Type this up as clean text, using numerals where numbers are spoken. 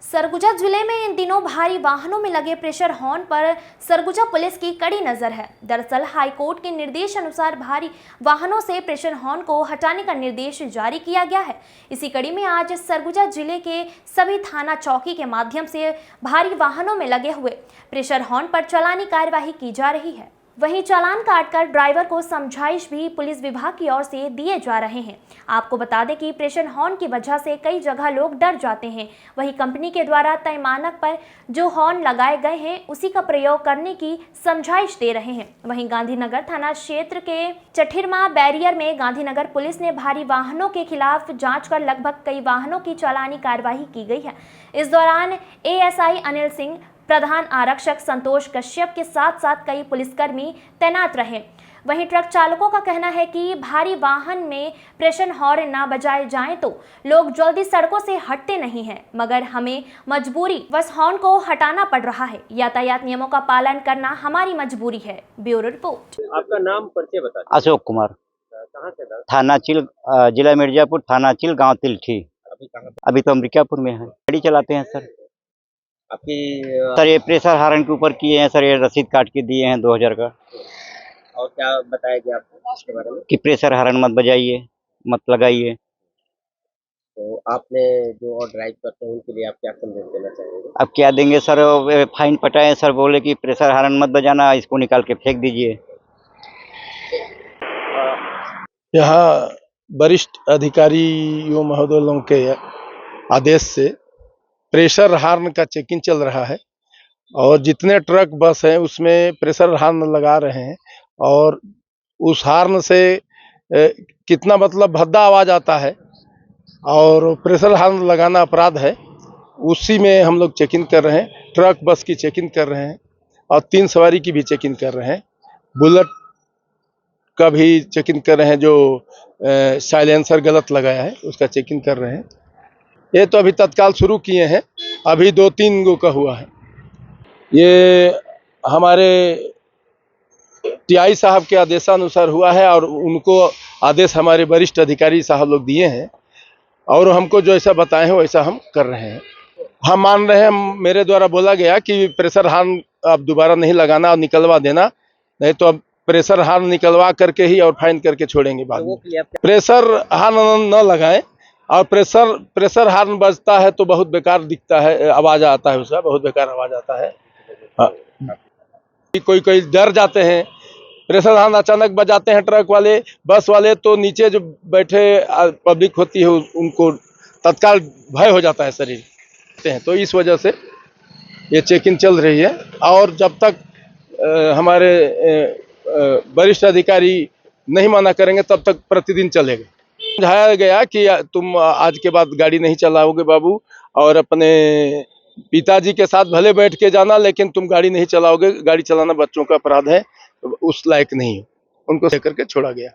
सरगुजा जिले में इन दिनों भारी वाहनों में लगे प्रेशर हॉर्न पर सरगुजा पुलिस की कड़ी नजर है। दरअसल हाईकोर्ट के निर्देश अनुसार भारी वाहनों से प्रेशर हॉर्न को हटाने का निर्देश जारी किया गया है। इसी कड़ी में आज सरगुजा जिले के सभी थाना चौकी के माध्यम से भारी वाहनों में लगे हुए प्रेशर हॉर्न पर चालानी कार्यवाही की जा रही है। वहीं चालान काटकर ड्राइवर को समझाइश भी पुलिस विभाग की ओर से दिए जा रहे हैं। आपको बता दें कि प्रेशर हॉर्न की वजह से कई जगह लोग डर जाते हैं। वहीं कंपनी के द्वारा तय मानक पर जो हॉर्न लगाए गए हैं उसी का प्रयोग करने की समझाइश दे रहे हैं। वहीं गांधीनगर थाना क्षेत्र के चठिरमा बैरियर में गांधीनगर पुलिस ने भारी वाहनों के खिलाफ जाँच कर लगभग कई वाहनों की चालानी कार्यवाही की गई है। इस दौरान ASI अनिल सिंह, प्रधान आरक्षक संतोष कश्यप के साथ साथ कई पुलिसकर्मी तैनात रहे। वहीं ट्रक चालकों का कहना है कि भारी वाहन में प्रेशर हॉर्न ना बजाए जाएं तो लोग जल्दी सड़कों से हटते नहीं हैं, मगर हमें मजबूरी बस हॉर्न को हटाना पड़ रहा है। यातायात नियमों का पालन करना हमारी मजबूरी है। Bureau report. आपका नाम परिचय बता। अशोक कुमार, कहाँ से था? थाना चिल, जिला मिर्जापुर, थाना चिल, गांव तिलठी। अभी कहाँ? अभी तो अमरिकापुर में है। गाड़ी चलाते हैं सर। आपकी सर ये प्रेशर हार्न के ऊपर किए हैं सर, ये रसीद काट के दिए हैं 2000 का। और क्या बताया गया आपको इसके बारे में? कि प्रेशर हार्न मत बजाइए, मत लगाइए। तो आपने जो और ड्राइव करते हैं उनके लिए आप क्या संदेश देना चाहेंगे? अब क्या देंगे सर, फाइन पटाए सर, बोले कि प्रेशर हार्न मत बजाना, इसको निकाल के फेंक दीजिए। यहाँ वरिष्ठ अधिकारियों महोदयों के आदेश से प्रेशर हार्न का चेकिंग चल रहा है और जितने ट्रक बस हैं उसमें प्रेशर हार्न लगा रहे हैं और उस हार्न से कितना मतलब भद्दा आवाज आता है और प्रेशर हार्न लगाना अपराध है। उसी में हम लोग चेकिंग कर रहे हैं। ट्रक बस की चेकिंग कर रहे हैं और 3 सवारी की भी चेकिंग कर रहे हैं। बुलेट का भी चेकिंग कर रहे हैं, जो साइलेंसर गलत लगाया है उसका चेकिंग कर रहे हैं। ये तो अभी तत्काल शुरू किए हैं, अभी 2-3 गो का हुआ है। ये हमारे TI साहब के आदेशानुसार हुआ है और उनको आदेश हमारे वरिष्ठ अधिकारी साहब लोग दिए हैं और हमको जो ऐसा बताए हैं वैसा हम कर रहे हैं। हम मान रहे हैं, मेरे द्वारा बोला गया कि प्रेशर हार्न अब दोबारा नहीं लगाना और निकलवा देना, नहीं तो अब प्रेशर हार्न निकलवा करके ही और फाइन करके छोड़ेंगे बाद में। प्रेशर हार्न न लगाएं और प्रेशर हार्न बजता है तो बहुत बेकार दिखता है, आवाज आता है उसका, बहुत बेकार आवाज आता है। कोई डर जाते हैं, प्रेशर हार्न अचानक बजाते हैं ट्रक वाले, बस वाले, तो नीचे जो बैठे पब्लिक होती है उनको तत्काल भय हो जाता है शरीर। तो इस वजह से ये चेकिंग चल रही है और जब तक हमारे वरिष्ठ अधिकारी नहीं मना करेंगे तब तक प्रतिदिन चलेगा। समझाया गया कि तुम आज के बाद गाड़ी नहीं चलाओगे बाबू, और अपने पिताजी के साथ भले बैठ के जाना लेकिन तुम गाड़ी नहीं चलाओगे, गाड़ी चलाना बच्चों का अपराध है, उस लायक नहीं है। उनको लेकर के छोड़ा गया।